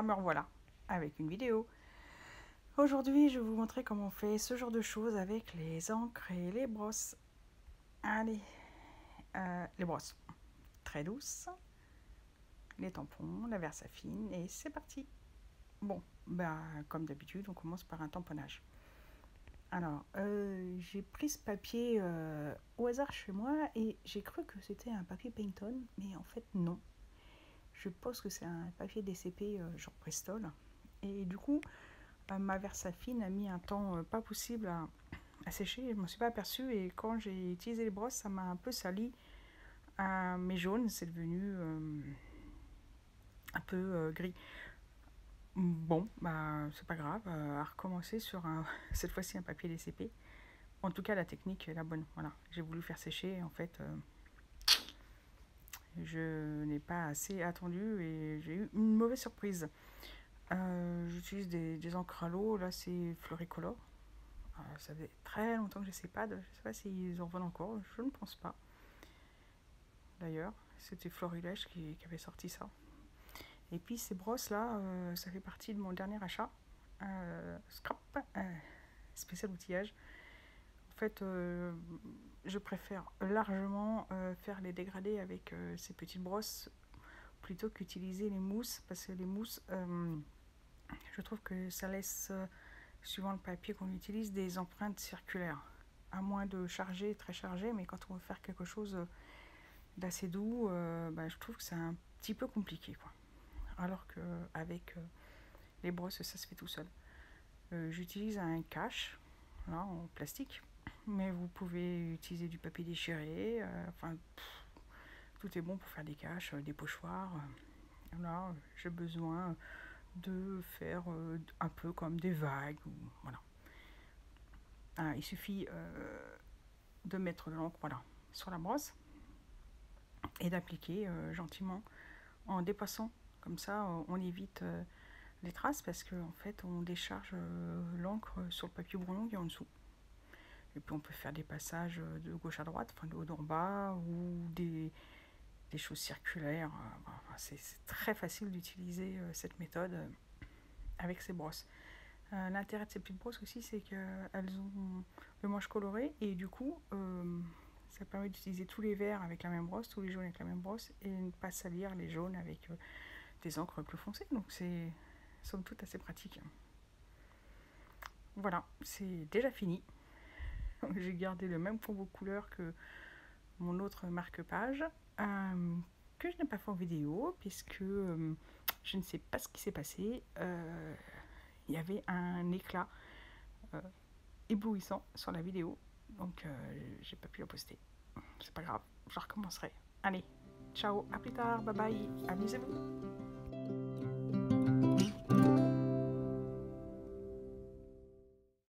me revoilà avec une vidéo. Aujourd'hui, je vais vous montrer comment on fait ce genre de choses avec les encres et les brosses. Allez, les brosses très douces, les tampons, la Versafine et c'est parti. Bon, comme d'habitude, on commence par un tamponnage. Alors, j'ai pris ce papier au hasard chez moi et j'ai cru que c'était un papier Payton, mais en fait non. Je pense que c'est un papier DCP genre Bristol. Et du coup, ma Versafine a mis un temps pas possible à sécher. Je ne m'en suis pas aperçue et quand j'ai utilisé les brosses, ça m'a un peu sali. Mais jaune, c'est devenu un peu gris. Bon, c'est pas grave, à recommencer sur cette fois-ci un papier DCP. En tout cas, la technique est la bonne. Voilà, j'ai voulu faire sécher. En fait, je n'ai pas assez attendu et j'ai eu une mauvaise surprise. J'utilise des encres à l'eau. Là, c'est Floricolor. Ça fait très longtemps que je ne sais pas. Je ne sais pas s'ils en vendent encore. Je ne pense pas. D'ailleurs, c'était Florilège qui avait sorti ça. Et puis ces brosses là, ça fait partie de mon dernier achat. Scrap, spécial outillage. En fait, je préfère largement faire les dégradés avec ces petites brosses plutôt qu'utiliser les mousses, parce que les mousses, je trouve que ça laisse, suivant le papier qu'on utilise, des empreintes circulaires. À moins de charger, très chargé, mais quand on veut faire quelque chose d'assez doux, je trouve que c'est un petit peu compliqué, quoi. Alors qu'avec les brosses, ça se fait tout seul. J'utilise un cache, là, en plastique, mais vous pouvez utiliser du papier déchiré, tout est bon pour faire des caches, des pochoirs. Là, j'ai besoin de faire un peu comme des vagues, voilà. Il suffit de mettre de l'encre, voilà, sur la brosse et d'appliquer gentiment en dépassant. Comme ça, on évite les traces parce qu'en fait, on décharge l'encre sur le papier brouillon qui est en dessous. Et puis on peut faire des passages de gauche à droite, enfin de haut en bas, ou des choses circulaires. C'est très facile d'utiliser cette méthode avec ces brosses. L'intérêt de ces petites brosses aussi, c'est qu'elles ont le manche coloré et du coup, ça permet d'utiliser tous les verts avec la même brosse, tous les jaunes avec la même brosse et ne pas salir les jaunes avec des encres plus foncées. Donc c'est somme toute assez pratique. Voilà, c'est déjà fini. J'ai gardé le même combo couleur que mon autre marque-page, que je n'ai pas fait en vidéo, puisque je ne sais pas ce qui s'est passé. Il y avait un éclat éblouissant sur la vidéo, donc j'ai pas pu la poster. C'est pas grave, je recommencerai. Allez, ciao, à plus tard, bye bye, amusez-vous.